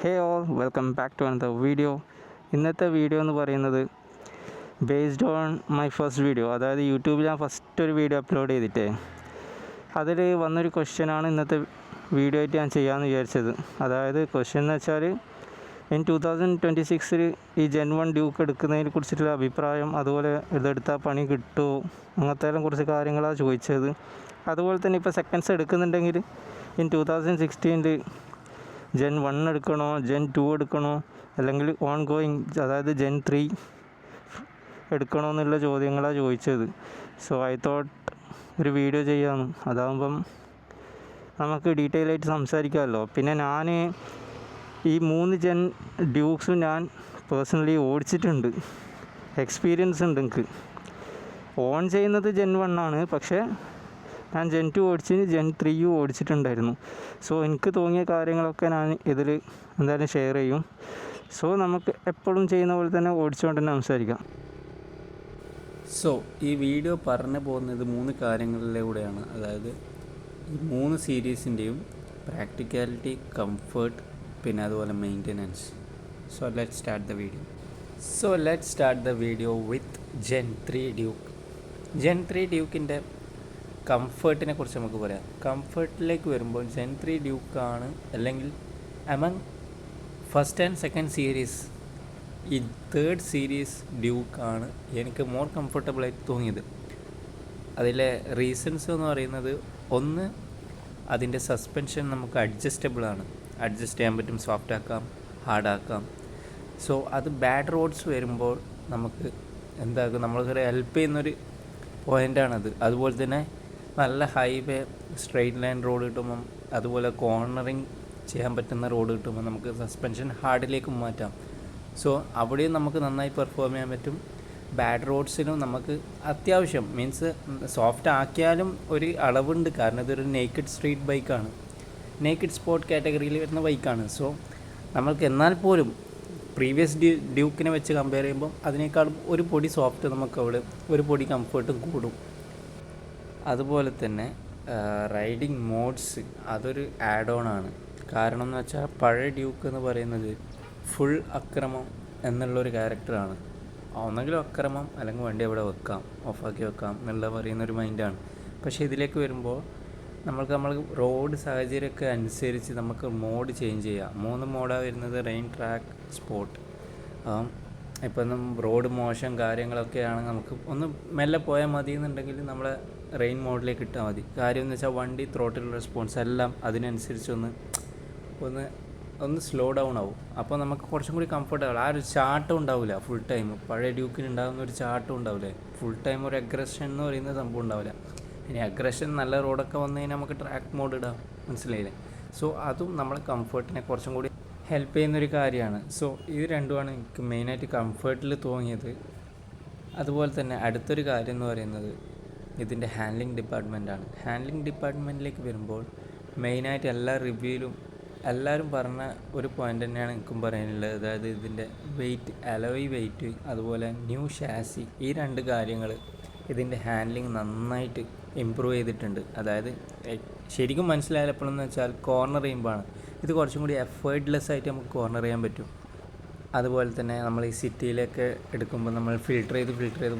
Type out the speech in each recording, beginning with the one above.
Hey all welcome back to another video. ഇന്നത്തെ video എന്ന് പറയുന്നത് based on my first video, അതായത് യൂട്യൂബിൽ ഞാൻ ഫസ്റ്റ് ഒരു വീഡിയോ അപ്ലോഡ് ചെയ്തിട്ടേ അതിൽ വന്നൊരു ക്വസ്റ്റ്യനാണ് ഇന്നത്തെ വീഡിയോ ആയിട്ട് ഞാൻ ചെയ്യാമെന്ന് വിചാരിച്ചത്. അതായത് ക്വസ്റ്റ്യൻ എന്ന് വെച്ചാൽ 2026 ഈ ജെൻ 1 ഡ്യൂക്ക് എടുക്കുന്നതിനെ കുറിച്ചിട്ടുള്ള അഭിപ്രായം, അതുപോലെ ഇതെടുത്താൽ പണി കിട്ടുമോ, അങ്ങനത്തെ എല്ലാം കുറച്ച് കാര്യങ്ങളാണ് ചോദിച്ചത്. അതുപോലെ തന്നെ ഇപ്പോൾ സെക്കൻഡ്സ് എടുക്കുന്നുണ്ടെങ്കിൽ 2016 ജെൻ 1 എടുക്കണോ, ജെൻ 2 എടുക്കണോ, അല്ലെങ്കിൽ ഓൺ ഗോയിങ് അതായത് ജെൻ 3 എടുക്കണോ എന്നുള്ള ചോദ്യങ്ങളാണ് ചോദിച്ചത്. സോ ഐ തോട്ട് ഒരു വീഡിയോ ചെയ്യാമെന്ന്, അതാകുമ്പം നമുക്ക് ഡീറ്റെയിൽ ആയിട്ട് സംസാരിക്കാമല്ലോ. പിന്നെ ഞാൻ ഈ 3 ജെൻ ഡ്യൂക്സും ഞാൻ പേഴ്സണലി ഓടിച്ചിട്ടുണ്ട്, എക്സ്പീരിയൻസ് ഉണ്ട് എനിക്ക്. ഓൺ ചെയ്യുന്നത് ജെൻ 1 ആണ്, പക്ഷേ ഞാൻ ജെൻ 2 ഓടിച്ച് ജെൻ 3 ഓടിച്ചിട്ടുണ്ടായിരുന്നു. സോ എനിക്ക് തോന്നിയ കാര്യങ്ങളൊക്കെ ഞാൻ ഇതിൽ എന്തായാലും ഷെയർ ചെയ്യും. സോ നമുക്ക് എപ്പോഴും ചെയ്യുന്ന പോലെ തന്നെ ഓടിച്ചുകൊണ്ട് തന്നെ സംസാരിക്കാം. സോ ഈ വീഡിയോ പറഞ്ഞു പോകുന്നത് 3 കാര്യങ്ങളിലൂടെയാണ്. അതായത് ഈ 3 സീരീസിൻ്റെയും പ്രാക്ടിക്കാലിറ്റി, കംഫർട്ട്, പിന്നെ അതുപോലെ maintenance. So let start the video with gen 3 Duke. Gen 3 ഡ്യൂക്കിൻ്റെ കംഫർട്ടിനെ കുറിച്ച് നമുക്ക് പറയാം. കംഫർട്ടിലേക്ക് വരുമ്പോൾ ജെൻ 3 ഡ്യൂക്കാണ്, അല്ലെങ്കിൽ among first and second series ഈ തേർഡ് സീരീസ് ഡ്യൂക്കാണ് എനിക്ക് മോർ കംഫർട്ടബിളായിട്ട് തോന്നിയത്. അതിലെ റീസൺസ് എന്ന് പറയുന്നത്, ഒന്ന്, അതിൻ്റെ സസ്പെൻഷൻ നമുക്ക് അഡ്ജസ്റ്റബിളാണ്, അഡ്ജസ്റ്റ് ചെയ്യാൻ പറ്റും, സോഫ്റ്റ് ആക്കാം, ഹാർഡാക്കാം. സോ അത് ബാഡ് റോഡ്സ് വരുമ്പോൾ നമുക്ക് എന്താക്കും, നമ്മൾക്കൊരു ഹെൽപ്പ് ചെയ്യുന്നൊരു പോയിൻ്റാണത്. അതുപോലെ തന്നെ നല്ല ഹൈവേ സ്ട്രെയിറ്റ് ലൈൻ റോഡ് കിട്ടുമ്പം, അതുപോലെ കോർണറിങ് ചെയ്യാൻ പറ്റുന്ന റോഡ് കിട്ടുമ്പോൾ നമുക്ക് സസ്പെൻഷൻ ഹാർഡിലേക്ക് മാറ്റാം. സോ അവിടെയും നമുക്ക് നന്നായി പെർഫോം ചെയ്യാൻ പറ്റും. ബാഡ് റോഡ്സിനും നമുക്ക് അത്യാവശ്യം മീൻസ് സോഫ്റ്റ് ആക്കിയാലും ഒരു അളവുണ്ട്, കാരണം ഇതൊരു നേക്കഡ് സ്ട്രീറ്റ് ബൈക്കാണ്, നേക്കഡ് സ്പോർട്ട് കാറ്റഗറിയിൽ വരുന്ന ബൈക്കാണ്. സോ നമ്മൾക്ക് എന്നാൽ പോലും പ്രീവിയസ് ഡ്യൂക്കിനെ വെച്ച് കമ്പയർ ചെയ്യുമ്പോൾ അതിനേക്കാളും ഒരു പൊടി സോഫ്റ്റ് നമുക്ക് അവിടെ ഒരു പൊടി കംഫർട്ടും കൂടും. അതുപോലെ തന്നെ റൈഡിങ് മോഡ്സ് അതൊരു ആഡ് ഓൺ ആണ്. കാരണം എന്ന് വെച്ചാൽ പഴയ ഡ്യൂക്ക് എന്ന് പറയുന്നത് ഫുൾ അക്രമം എന്നുള്ളൊരു ക്യാരക്ടറാണ്. ഒന്നെങ്കിലും അക്രമം, അല്ലെങ്കിൽ വണ്ടി അവിടെ വെക്കാം, ഓഫാക്കി വെക്കാം എന്നുള്ള പറയുന്നൊരു മൈൻഡാണ്. പക്ഷേ ഇതിലേക്ക് വരുമ്പോൾ നമ്മൾ റോഡ് സാഹചര്യമൊക്കെ അനുസരിച്ച് നമുക്ക് മോഡ് ചേഞ്ച് ചെയ്യാം. 3 മോഡാണ് വരുന്നത്: റെയിൻ, ട്രാക്ക്, സ്പോട്ട്. ഇപ്പം റോഡ് മോശം കാര്യങ്ങളൊക്കെയാണ്, നമുക്ക് ഒന്ന് മെല്ലെ പോയാൽ മതി എന്നുണ്ടെങ്കിൽ നമ്മളെ റെയിൻ മോഡിലേക്ക് ഇട്ടാൽ മതി. കാര്യം എന്ന് വെച്ചാൽ വണ്ടി ത്രോട്ടിൽ റെസ്പോൺസ് എല്ലാം അതിനനുസരിച്ചൊന്ന് സ്ലോ ഡൗൺ ആവും. അപ്പോൾ നമുക്ക് കുറച്ചും കൂടി കംഫർട്ടബിൾ. ആ ഒരു ചാട്ടം ഉണ്ടാവില്ല ഫുൾ ടൈം. പഴയ ഡ്യൂക്കിന് ഉണ്ടാകുന്ന ഒരു ചാട്ടം ഉണ്ടാവില്ലേ, ഫുൾ ടൈം ഒരു അഗ്രഷൻ എന്ന് പറയുന്ന സംഭവം ഉണ്ടാവില്ല. ഇനി അഗ്രഷൻ നല്ല റോഡൊക്കെ വന്നു കഴിഞ്ഞാൽ നമുക്ക് ട്രാക്ക് മോഡ് ഇടാം, മനസ്സിലായില്ലേ? സോ അതും നമ്മളെ കംഫർട്ടിനെ കുറച്ചും കൂടി ഹെൽപ്പ് ചെയ്യുന്നൊരു കാര്യമാണ്. സോ ഇത് രണ്ടുമാണ് എനിക്ക് മെയിനായിട്ട് കംഫർട്ടിൽ തോന്നിയത്. അതുപോലെ തന്നെ അടുത്തൊരു കാര്യം എന്ന് പറയുന്നത് ഇതിൻ്റെ ഹാൻഡ്ലിംഗ് ഡിപ്പാർട്ട്മെൻറ്റാണ്. ഹാൻഡ്ലിംഗ് ഡിപ്പാർട്ട്മെൻറ്റിലേക്ക് വരുമ്പോൾ മെയിനായിട്ട് എല്ലാ റിവ്യൂയിലും എല്ലാവരും പറഞ്ഞ ഒരു പോയിൻ്റ് തന്നെയാണ് എനിക്കും പറയാനുള്ളത്. അതായത് ഇതിൻ്റെ വെയിറ്റ്, അലോയ് വെയിറ്റ്, അതുപോലെ ന്യൂ ഷാസി, ഈ 2 കാര്യങ്ങൾ ഇതിൻ്റെ ഹാൻഡ്ലിംഗ് നന്നായിട്ട് ഇമ്പ്രൂവ് ചെയ്തിട്ടുണ്ട്. അതായത് ശരിക്കും മനസ്സിലായാലും എപ്പോഴെന്ന് വെച്ചാൽ കോർണർ ചെയ്യുമ്പോഴാണ് ഇത് കുറച്ചും കൂടി എഫേർട്ട്ലെസ് ആയിട്ട് നമുക്ക് കോർണർ ചെയ്യാൻ പറ്റും. അതുപോലെ തന്നെ നമ്മൾ ഈ സിറ്റിയിലൊക്കെ എടുക്കുമ്പോൾ നമ്മൾ ഫിൽട്ടർ ചെയ്ത്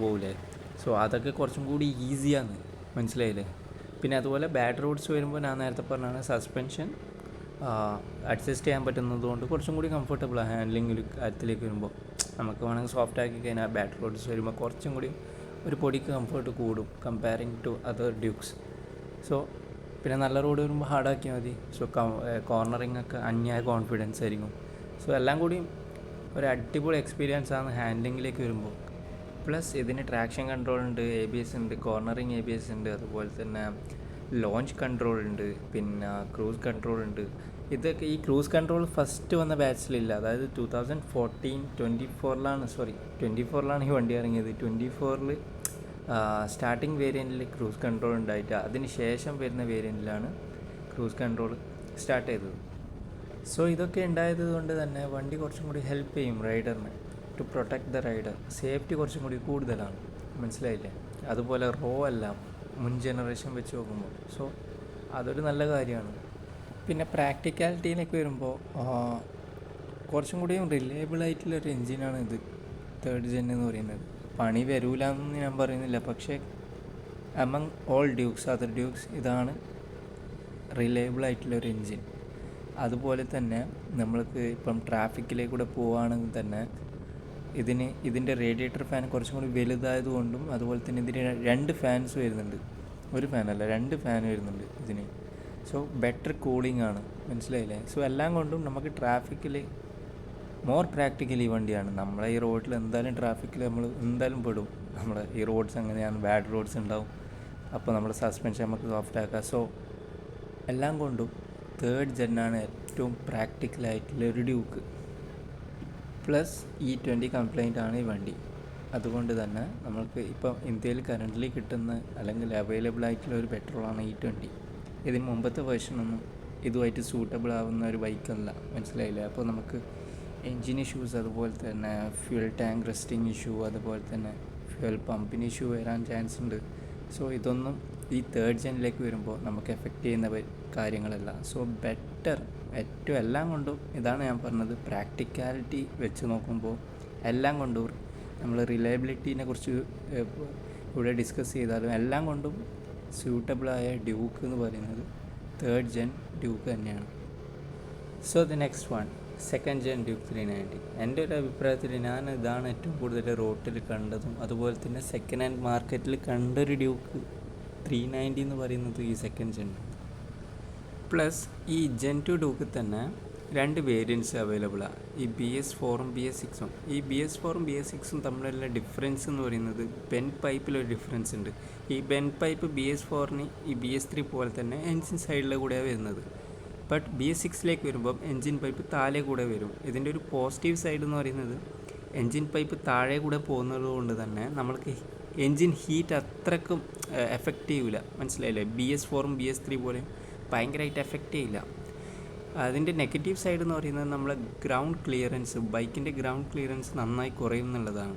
പോകില്ലേ, സോ അതൊക്കെ കുറച്ചും കൂടി ഈസിയാണ്, മനസ്സിലായില്ലേ? പിന്നെ അതുപോലെ ബാഡ് റോഡ്സ് വരുമ്പോൾ ഞാൻ നേരത്തെ പറഞ്ഞാണ് സസ്പെൻഷൻ അഡ്ജസ്റ്റ് ചെയ്യാൻ പറ്റുന്നത് കൊണ്ട് കുറച്ചും കൂടി കംഫർട്ടബിളാണ് ഹാൻഡ്ലിംഗ് കാര്യത്തിലേക്ക് വരുമ്പോൾ. നമുക്ക് വേണമെങ്കിൽ സോഫ്റ്റ് ആക്കി കഴിഞ്ഞാൽ ബാഡ് റോഡ്സ് വരുമ്പോൾ കുറച്ചും കൂടി ഒരു പൊടിക്ക് കംഫർട്ട് കൂടും comparing to other Dukes. So പിന്നെ നല്ല റോഡ് വരുമ്പോൾ ഹാർഡാക്കിയാൽ മതി. സോ കോർണറിങ് ഒക്കെ അന്യായ കോൺഫിഡൻസ് ആയിരിക്കും. സോ എല്ലാം കൂടി ഒരു അടിപൊളി എക്സ്പീരിയൻസ് ആണ് ഹാൻഡ്ലിങ്ങിലേക്ക് വരുമ്പോൾ. പ്ലസ് ഇതിന് ട്രാക്ഷൻ കൺട്രോൾ ഉണ്ട്, ABS ഉണ്ട്, കോർണറിങ് ABS ഉണ്ട്, അതുപോലെ തന്നെ ലോഞ്ച് കൺട്രോൾ ഉണ്ട്, പിന്നെ ക്രൂസ് കൺട്രോൾ ഉണ്ട്. ഇതൊക്കെ ഈ ക്രൂസ് കൺട്രോൾ ഫസ്റ്റ് വന്ന ബാച്ചിലില്ല. അതായത് 2024ലാണ് ഈ വണ്ടി ഇറങ്ങിയത്. 24ൽ സ്റ്റാർട്ടിങ് വേരിയൻറ്റിൽ ക്രൂസ് കൺട്രോൾ ഉണ്ടായിട്ട് അതിന് ശേഷം വരുന്ന വേരിയൻറ്റിലാണ് ക്രൂസ് കൺട്രോൾ സ്റ്റാർട്ട് ചെയ്തത്. സോ ഇതൊക്കെ ഉണ്ടായത് കൊണ്ട് തന്നെ വണ്ടി കുറച്ചും കൂടി ഹെൽപ്പ് ചെയ്യും റൈഡറിനെ, to protect the rider. Safety കുറച്ചും കൂടി കൂടുതലാണ്, മനസ്സിലായില്ലേ? അതുപോലെ റോ അല്ല മുൻ ജനറേഷൻ വെച്ച് നോക്കുമ്പോൾ. സോ അതൊരു നല്ല കാര്യമാണ്. പിന്നെ പ്രാക്ടിക്കാലിറ്റിയിലേക്ക് വരുമ്പോൾ കുറച്ചും കൂടിയും റിലയബിൾ ആയിട്ടുള്ളൊരു എൻജിനാണ് ഇത് തേർഡ് ജെൻ എന്ന് പറയുന്നത്. പണി വരൂല എന്ന് ഞാൻ പറയുന്നില്ല, പക്ഷേ among all duke's other duke's ഇതാണ് റിലയബിൾ ആയിട്ടുള്ളൊരു എൻജിൻ. അതുപോലെ തന്നെ നമ്മൾക്ക് ഇപ്പം ട്രാഫിക്കിലേക്കൂടെ പോവുകയാണെങ്കിൽ തന്നെ ഇതിൻ്റെ റേഡിയേറ്റർ ഫാൻ കുറച്ചും കൂടി വലുതായതുകൊണ്ടും അതുപോലെ തന്നെ ഇതിന് 2 ഫാൻസ് വരുന്നുണ്ട്, ഒരു ഫാനല്ല 2 ഫാൻ വരുന്നുണ്ട് ഇതിന്. സോ ബെറ്റർ കൂളിംഗ് ആണ്, മനസ്സിലായില്ലേ? സോ എല്ലാം കൊണ്ടും നമുക്ക് ട്രാഫിക്കിൽ മോർ പ്രാക്ടിക്കൽ ഈ വണ്ടിയാണ്. നമ്മളെ ഈ റോഡിൽ എന്തായാലും ട്രാഫിക്കിൽ നമ്മൾ എന്തായാലും പെടും. നമ്മുടെ ഈ റോഡ്സ് അങ്ങനെയാണ്, ബാഡ് റോഡ്സ് ഉണ്ടാവും. അപ്പോൾ നമ്മുടെ സസ്പെൻഷൻ നമുക്ക് സോഫ്റ്റ് ആക്കാം. സോ എല്ലാം കൊണ്ടും തേർഡ് ജെന്നാണ് ഏറ്റവും പ്രാക്ടിക്കലായിട്ടുള്ള ഒരു ഡ്യൂക്ക്. പ്ലസ് E20 കംപ്ലൈൻ്റ് ആണ് ഈ വണ്ടി. അതുകൊണ്ട് തന്നെ നമ്മൾക്ക് ഇപ്പം ഇന്ത്യയിൽ കറൻ്റ്ലി കിട്ടുന്ന അല്ലെങ്കിൽ അവൈലബിൾ ആയിട്ടുള്ള ഒരു പെട്രോളാണ് E20. ഇതിന് മുമ്പത്തെ വേർഷനൊന്നും ഇതുമായിട്ട് സൂട്ടബിൾ ആവുന്ന ഒരു ബൈക്കല്ല, മനസ്സിലായില്ലേ? അപ്പോൾ നമുക്ക് എൻജിൻ ഇഷ്യൂസ്, അതുപോലെ തന്നെ ഫ്യൂൽ ടാങ്ക് റെസ്റ്റിംഗ് ഇഷ്യൂ, അതുപോലെ തന്നെ ഫ്യൂൽ പമ്പിന് ഇഷ്യൂ വരാൻ ചാൻസ് ഉണ്ട്. സോ ഇതൊന്നും ഈ തേർഡ് ജെന്നിലേക്ക് വരുമ്പോൾ നമുക്ക് എഫക്റ്റ് ചെയ്യുന്ന കാര്യങ്ങളല്ല. സോ ബെറ്റർ ഏറ്റവും എല്ലാം കൊണ്ടും ഇതാണ് ഞാൻ പറഞ്ഞത്, പ്രാക്ടിക്കാലിറ്റി വെച്ച് നോക്കുമ്പോൾ എല്ലാം കൊണ്ടും നമ്മൾ റിലയബിലിറ്റീനെ കുറിച്ച് ഇവിടെ ഡിസ്കസ് ചെയ്താലും എല്ലാം കൊണ്ടും സ്യൂട്ടബിളായ ഡ്യൂക്ക് എന്ന് പറയുന്നത് തേർഡ് ജെൻ ഡ്യൂക്ക് തന്നെയാണ്. So the next one, second gen Duke 390. എൻ്റെ ഒരു അഭിപ്രായത്തിൽ ഞാൻ ഇതാണ് ഏറ്റവും കൂടുതൽ റോട്ടിൽ കണ്ടതും അതുപോലെ തന്നെ സെക്കൻഡ് ഹാൻഡ് മാർക്കറ്റിൽ കണ്ടൊരു ഡ്യൂക്ക് 390 എന്ന് പറയുന്നത് ഈ സെക്കൻഡ് ജെൻ. പ്ലസ് ഈ ജെൻ 2 ഡ്യൂക്കിൽ തന്നെ 2 വേരിയൻറ്റ്സ് അവൈലബിളാണ്, ഈ BS4ഉം BS6ഉം. ഈ BS4ഉം BS6ഉം തമ്മിലുള്ള ഡിഫറൻസ് എന്ന് പറയുന്നത് ബെൻഡ് പൈപ്പിലൊരു ഡിഫറൻസ് ഉണ്ട്. ഈ ബെൻഡ് പൈപ്പ് BS4ന് ഈ BS3 പോലെ തന്നെ എൻജിൻ സൈഡിലെ കൂടെയാണ് വരുന്നത്. ബട്ട് BS6ലേക്ക് വരുമ്പം എൻജിൻ പൈപ്പ് താഴെ കൂടെ വരും. ഇതിൻ്റെ ഒരു പോസിറ്റീവ് സൈഡ് എന്ന് പറയുന്നത് എൻജിൻ പൈപ്പ് താഴെ കൂടെ പോകുന്നത് കൊണ്ട് തന്നെ നമ്മൾക്ക് എൻജിൻ ഹീറ്റ് അത്രക്കും എഫക്റ്റ് ചെയ്യില്ല, മനസ്സിലായില്ലേ? BS4ഉം BS3 പോലെ ഭയങ്കരമായിട്ട് എഫക്റ്റ് ചെയ്യില്ല. അതിൻ്റെ നെഗറ്റീവ് സൈഡ് എന്ന് പറയുന്നത് നമ്മളെ ഗ്രൗണ്ട് ക്ലിയറൻസ്, ബൈക്കിൻ്റെ ഗ്രൗണ്ട് ക്ലിയറൻസ് നന്നായി കുറയും എന്നുള്ളതാണ്.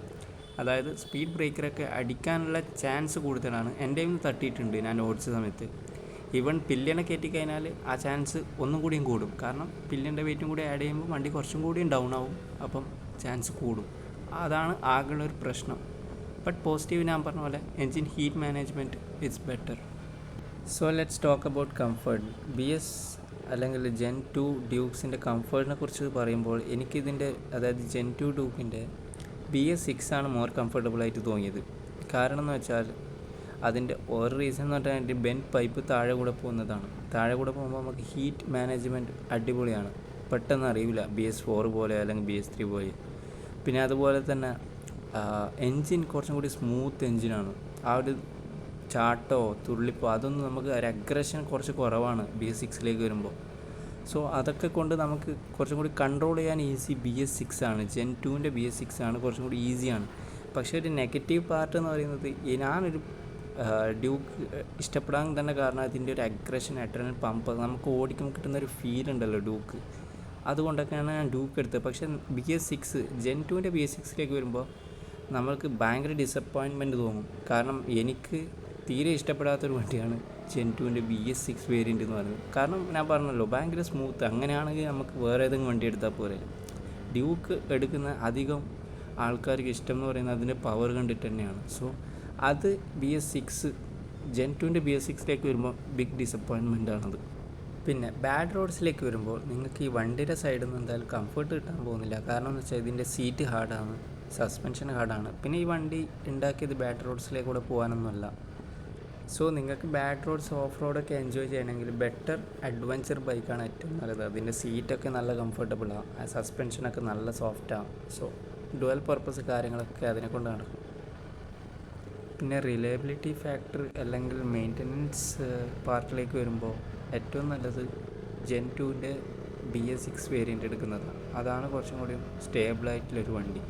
അതായത് സ്പീഡ് ബ്രേക്കറൊക്കെ അടിക്കാനുള്ള ചാൻസ് കൂടുതലാണ്. എൻ്റെ നിന്ന് തട്ടിയിട്ടുണ്ട് ഞാൻ ഓടിച്ച സമയത്ത്. ഈവൻ പില്ലിയനെ കയറ്റിക്കഴിഞ്ഞാൽ ആ ചാൻസ് ഒന്നും കൂടിയും കൂടും. കാരണം പില്ലിൻ്റെ വെയിറ്റും കൂടി ആഡ് ചെയ്യുമ്പോൾ വണ്ടി കുറച്ചും കൂടിയും ഡൗൺ ആവും, അപ്പം ചാൻസ് കൂടും. അതാണ് ആകെയുള്ളൊരു പ്രശ്നം. ബട്ട് പോസിറ്റീവ് ഞാൻ പറഞ്ഞ പോലെ engine heat management it's better. So let's talk about comfort. BS അല്ലെങ്കിൽ ജെൻ 2 ഡ്യൂക്സിൻ്റെ കംഫർട്ടിനെ കുറിച്ച് പറയുമ്പോൾ എനിക്കിതിൻ്റെ, അതായത് ജെൻ 2 ഡ്യൂക്കിൻ്റെ BS6 ആണ് മോർ കംഫർട്ടബിളായിട്ട് തോന്നിയത്. കാരണം എന്ന് വെച്ചാൽ അതിൻ്റെ ഒരു റീസൺ എന്ന് പറഞ്ഞാൽ അതിൻ്റെ ബെൻഡ് പൈപ്പ് താഴെ കൂടെ പോകുന്നതാണ്. താഴെ കൂടെ പോകുമ്പോൾ നമുക്ക് ഹീറ്റ് മാനേജ്മെൻറ്റ് അടിപൊളിയാണ്, പെട്ടെന്ന് അറിയില്ല BS4 പോലെ അല്ലെങ്കിൽ BS3 പോലെ. പിന്നെ അതുപോലെ തന്നെ എൻജിൻ കുറച്ചും കൂടി സ്മൂത്ത് എൻജിനാണ്. ആ ഒരു ചാട്ടോ തുള്ളിപ്പോ അതൊന്നും നമുക്ക് ഒരു അഗ്രഷൻ കുറച്ച് കുറവാണ് BS6ലേക്ക് വരുമ്പോൾ. സോ അതൊക്കെ കൊണ്ട് നമുക്ക് കുറച്ചും കൂടി കൺട്രോൾ ചെയ്യാൻ ഈസി BS6 ആണ്. ജെൻ 2ൻ്റെ BS6 ആണ് കുറച്ചും കൂടി ഈസിയാണ്. പക്ഷേ ഒരു നെഗറ്റീവ് പാർട്ട് എന്ന് പറയുന്നത് ഞാനൊരു ഡ്യൂക്ക് ഇഷ്ടപ്പെടാൻ തന്നെ കാരണം അതിൻ്റെ ഒരു അഗ്രഷൻ, അഡ്രിനൽ പമ്പ്, നമുക്ക് ഓടിക്കുമ്പോൾ കിട്ടുന്നൊരു ഫീൽ ഉണ്ടല്ലോ ഡ്യൂക്ക്, അതുകൊണ്ടൊക്കെയാണ് ഞാൻ ഡ്യൂക്ക് എടുത്തത്. പക്ഷേ BS6 ജെൻ 2ൻ്റെ BS6ലേക്ക് വരുമ്പോൾ നമ്മൾക്ക് ഭയങ്കര ഡിസപ്പോയിൻമെൻറ്റ് തോന്നും. കാരണം എനിക്ക് തീരെ ഇഷ്ടപ്പെടാത്തൊരു വണ്ടിയാണ് ജെൻ 2ൻ്റെ BS6 വേരിയൻ്റ് എന്ന് പറയുന്നത്. കാരണം ഞാൻ പറഞ്ഞല്ലോ ഭയങ്കര സ്മൂത്ത്. അങ്ങനെയാണെങ്കിൽ നമുക്ക് വേറെ ഏതെങ്കിലും വണ്ടി എടുത്താൽ പോരെ. ഡ്യൂക്ക് എടുക്കുന്ന അധികം ആൾക്കാർക്ക് ഇഷ്ടം എന്ന് പറയുന്നത് അതിൻ്റെ പവർ കണ്ടിട്ട് തന്നെയാണ്. സോ അത് BS6 ജെൻ 2ൻ്റെ BS6ലേക്ക് വരുമ്പോൾ ബിഗ് ഡിസപ്പോയിൻമെൻ്റ് ആണത്. പിന്നെ ബാഡ് റോഡ്സിലേക്ക് വരുമ്പോൾ നിങ്ങൾക്ക് ഈ വണ്ടിയുടെ സൈഡിൽ നിന്ന് എന്തായാലും കംഫർട്ട് കിട്ടാൻ പോകുന്നില്ല. കാരണം എന്ന് വെച്ചാൽ ഇതിൻ്റെ സീറ്റ് ഹാർഡാണ്, സസ്പെൻഷൻ ഹാർഡാണ്. പിന്നെ ഈ വണ്ടി ഉണ്ടാക്കിയത് ബാഡ് റോഡ്സിലേക്കൂടെ പോകാനൊന്നുമല്ല. സോ നിങ്ങൾക്ക് ബാഡ് റോഡ്സ്, ഓഫ് റോഡൊക്കെ എൻജോയ് ചെയ്യണമെങ്കിൽ ബെറ്റർ അഡ്വഞ്ചർ ബൈക്കാണ് ഏറ്റവും നല്ലത്. അതിൻ്റെ സീറ്റൊക്കെ നല്ല കംഫർട്ടബിളാണ്, ആ സസ്പെൻഷനൊക്കെ നല്ല സോഫ്റ്റാണ്. സോ ഡുവൽ പർപ്പസ് കാര്യങ്ങളൊക്കെ അതിനെ കൊണ്ട് നടക്കും. പിന്നെ റിലയബിലിറ്റി ഫാക്ടർ അല്ലെങ്കിൽ മെയിൻ്റനൻസ് പാർട്ടിലേക്ക് വരുമ്പോൾ ഏറ്റവും നല്ലത് ജെൻ 2ൻ്റെ BS6 വേരിയൻ്റ് എടുക്കുന്നതാണ്. അതാണ് കുറച്ചും കൂടി സ്റ്റേബിളായിട്ടുള്ളൊരു വണ്ടി.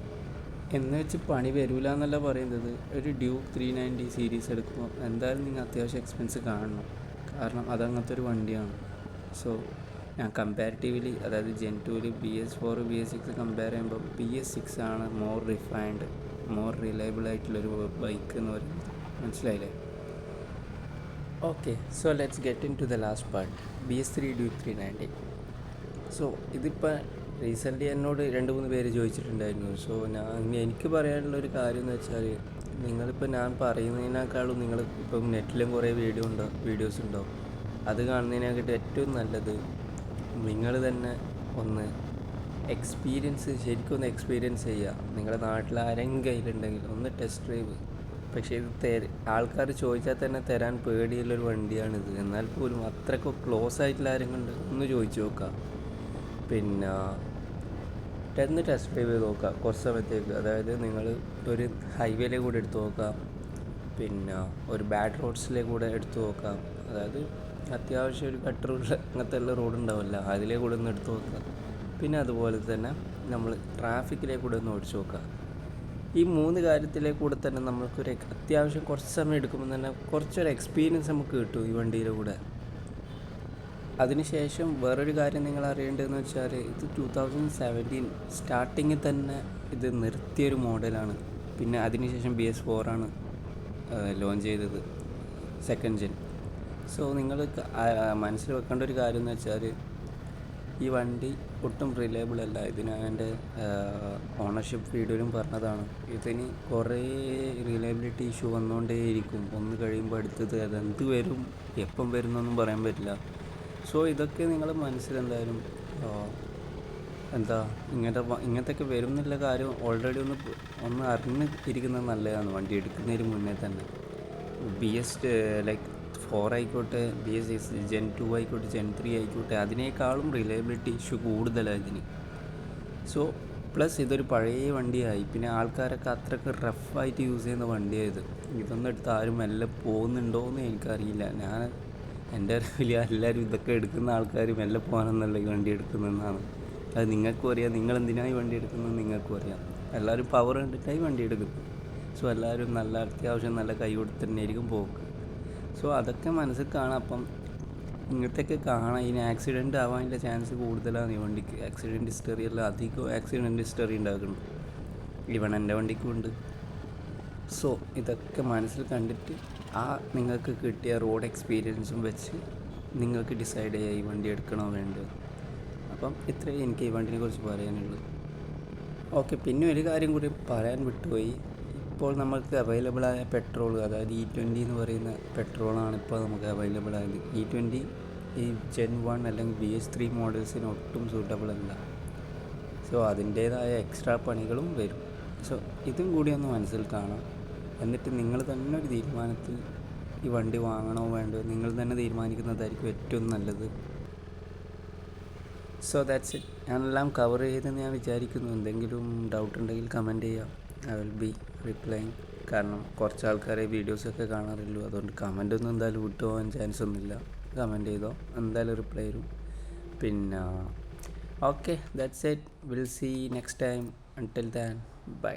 എന്ന് വെച്ച് പണി വരില്ല എന്നല്ല പറയുന്നത്. ഒരു ഡ്യൂക്ക് 390 സീരീസ് എടുക്കുമ്പോൾ എന്തായാലും നിങ്ങൾ അത്യാവശ്യം എക്സ്പെൻസ് കാണണം, കാരണം അതങ്ങനത്തെ ഒരു വണ്ടിയാണ്. സോ ഞാൻ കമ്പാരിറ്റീവ്ലി, അതായത് ജെൻ 2ൽ BS4 BS6 കമ്പയർ ചെയ്യുമ്പോൾ BS6 ആണ് മോർ റിഫൈൻഡ്, മോർ റിലയബിൾ ആയിട്ടുള്ളൊരു ബൈക്ക് എന്ന് പറയുന്നത്. മനസ്സിലായില്ലേ? Okay, so let's get into the last part, BS3 Duke 390. So ഇതിപ്പോൾ റീസെൻ്റ്ലി എന്നോട് 2-3 പേര് ചോദിച്ചിട്ടുണ്ടായിരുന്നു. സോ എനിക്ക് പറയാനുള്ളൊരു കാര്യം എന്ന് വെച്ചാൽ, നിങ്ങളിപ്പോൾ ഞാൻ പറയുന്നതിനേക്കാളും നിങ്ങൾ ഇപ്പം നെറ്റിലും കുറേ വീഡിയോസ് ഉണ്ടാവും. അത് കാണുന്നതിനെക്കാട്ടും ഏറ്റവും നല്ലത് നിങ്ങൾ തന്നെ ഒന്ന് ശരിക്കും ഒന്ന് എക്സ്പീരിയൻസ് ചെയ്യുക. നിങ്ങളുടെ നാട്ടിൽ ആരെങ്കിലും കയ്യിലുണ്ടെങ്കിൽ ഒന്ന് ടെസ്റ്റ് ഡ്രൈവ്. പക്ഷേ ഇത് ആൾക്കാർ ചോദിച്ചാൽ തന്നെ തരാൻ പേടിയുള്ളൊരു വണ്ടിയാണിത്. എന്നാൽ പോലും അത്രയ്ക്ക് ക്ലോസ് ആയിട്ടുള്ള ആരെങ്കിലും ഉണ്ട് ഒന്ന് ചോദിച്ചു നോക്കുക. പിന്നെ ഒന്ന് ടെസ്റ്റ് ഡ്രൈവ് ചെയ്ത് നോക്കുക കുറച്ച് സമയത്തേക്ക്. അതായത് നിങ്ങൾ ഒരു ഹൈവേയിലെ കൂടെ എടുത്ത് നോക്കാം, പിന്നെ ഒരു ബാഡ് റോഡ്സിലെ കൂടെ എടുത്ത് നോക്കാം. അതായത് അത്യാവശ്യം ഒരു കട്ടറുള്ള അങ്ങനത്തെ ഉള്ള റോഡ് ഉണ്ടാവില്ല, അതിലേ കൂടെ ഒന്ന് എടുത്ത് നോക്കുക. പിന്നെ അതുപോലെ തന്നെ നമ്മൾ ട്രാഫിക്കിലെ കൂടെ ഒന്ന് ഓടിച്ച് നോക്കുക. ഈ 3 കാര്യത്തിലെ കൂടെ തന്നെ നമുക്കൊരു അത്യാവശ്യം കുറച്ച് സമയം എടുക്കുമ്പോൾ തന്നെ കുറച്ചൊരു എക്സ്പീരിയൻസ് നമുക്ക് കിട്ടും ഈ വണ്ടിയിലെ കൂടെ. അതിനുശേഷം വേറൊരു കാര്യം നിങ്ങൾ അറിയേണ്ടതെന്ന് വെച്ചാൽ, ഇത് 2017 സ്റ്റാർട്ടിങ്ങിൽ തന്നെ ഇത് നിർത്തിയൊരു മോഡലാണ്. പിന്നെ അതിനുശേഷം BS4 ആണ് ലോഞ്ച് ചെയ്തത്, സെക്കൻഡ് ജെൻ. സോ നിങ്ങൾ മനസ്സിൽ വെക്കേണ്ട ഒരു കാര്യം എന്ന് വെച്ചാൽ, ഈ വണ്ടി ഒട്ടും റിലയബിൾ അല്ല. ഇതിന് എൻ്റെ ഓണർഷിപ്പ് വീഡിയോയിലും പറഞ്ഞതാണ്, ഇതിന് കുറേ റിലയബിലിറ്റി ഇഷ്യൂ വന്നുകൊണ്ടേയിരിക്കും. ഒന്ന് കഴിയുമ്പോൾ അടുത്തത് അതെന്ത് വരും എപ്പം വരുന്നൊന്നും പറയാൻ പറ്റില്ല. സോ ഇതൊക്കെ നിങ്ങൾ മനസ്സിലെന്തായാലും ഇങ്ങനത്തെയൊക്കെ വരും എന്നുള്ള കാര്യം ഓൾറെഡി ഒന്ന് അറിഞ്ഞ് ഇരിക്കുന്നത് നല്ലതാണ് വണ്ടി എടുക്കുന്നതിന് മുന്നേ തന്നെ. ലൈക്ക് 4 ആയിക്കോട്ടെ, BS6 Gen 2 ആയിക്കോട്ടെ, Gen 3 ആയിക്കോട്ടെ, അതിനേക്കാളും റിലയബിലിറ്റി ഇഷ്യൂ കൂടുതലാണ് ഇതിന്. സോ പ്ലസ് ഇതൊരു പഴയ വണ്ടിയായി. പിന്നെ ആൾക്കാരൊക്കെ അത്രയ്ക്ക് റഫായിട്ട് യൂസ് ചെയ്യുന്ന വണ്ടിയായത്. ഇതൊന്നും എടുത്ത് ആരും മെല്ലെ പോകുന്നുണ്ടോ എന്ന് എനിക്കറിയില്ല. എൻ്റെ അറിവിൽ എല്ലാവരും ഇതൊക്കെ എടുക്കുന്ന ആൾക്കാർ മെല്ലെ പോകാനെന്നല്ല ഈ വണ്ടി എടുക്കുന്നതെന്നാണ്. അത് നിങ്ങൾക്കും അറിയാം, നിങ്ങളെന്തിനായി വണ്ടി എടുക്കുന്നത് നിങ്ങൾക്കും അറിയാം. എല്ലാവരും പവർ കണ്ടിട്ടായി വണ്ടി എടുക്കുന്നു. സോ എല്ലാവരും അത്യാവശ്യം നല്ല കൈ കൊടുത്ത് തന്നെയായിരിക്കും പോക്ക്. സോ അതൊക്കെ മനസ്സിൽ കാണാം. അപ്പം ഇങ്ങനത്തെയൊക്കെ കാണാം. ഇതിന് ആക്സിഡൻറ്റ് ആവാനുള്ള ചാൻസ് കൂടുതലാണ് ഈ വണ്ടിക്ക്. ആക്സിഡൻറ്റ് ഹിസ്റ്ററി എല്ലാം അധികം ആക്സിഡൻറ്റ് ഹിസ്റ്ററി ഉണ്ടാക്കുന്നു. ഈവൺ എൻ്റെ വണ്ടിക്കും ഉണ്ട്. സോ ഇതൊക്കെ മനസ്സിൽ കണ്ടിട്ട് നിങ്ങൾക്ക് കിട്ടിയ റോഡ് എക്സ്പീരിയൻസും വെച്ച് നിങ്ങൾക്ക് ഡിസൈഡ് ചെയ്യുക ഈ വണ്ടി എടുക്കണോ വേണ്ടത്. അപ്പം ഇത്രയും എനിക്ക് ഈ വണ്ടിനെ കുറിച്ച് പറയാനുള്ളൂ. ഓക്കെ, പിന്നെ ഒരു കാര്യം കൂടി പറയാൻ വിട്ടുപോയി. ഇപ്പോൾ നമുക്ക് അവൈലബിളായ പെട്രോൾ, അതായത് E20 എന്ന് പറയുന്ന പെട്രോളാണ് ഇപ്പോൾ നമുക്ക് അവൈലബിൾ ആയത്. E20 ഈ Gen 1 അല്ലെങ്കിൽ BS3 മോഡൽസിന് ഒട്ടും സൂട്ടബിൾ അല്ല. സോ അതിൻ്റേതായ എക്സ്ട്രാ പണികളും വരും. സോ ഇതും കൂടി ഒന്ന് മനസ്സിൽ കാണാം. എന്നിട്ട് നിങ്ങൾ തന്നെ ഒരു തീരുമാനത്തിൽ ഈ വണ്ടി വാങ്ങണോ വേണ്ടോ നിങ്ങൾ തന്നെ തീരുമാനിക്കുന്നതായിരിക്കും ഏറ്റവും നല്ലത്. So that's it. ഞാനെല്ലാം കവർ ചെയ്തെന്ന് ഞാൻ വിചാരിക്കുന്നു. എന്തെങ്കിലും ഡൗട്ട് ഉണ്ടെങ്കിൽ കമൻറ്റ് ചെയ്യാം. I will be replying. കാരണം കുറച്ച് ആൾക്കാരെ വീഡിയോസൊക്കെ കാണാറുള്ളൂ. അതുകൊണ്ട് കമൻറ്റൊന്നും എന്തായാലും വിട്ടുപോകാൻ ചാൻസ് ഒന്നുമില്ല. കമൻറ്റ് ചെയ്തോ, എന്തായാലും റിപ്ലൈ തരും. പിന്നെ okay, that's it. Will see next time. Until then by.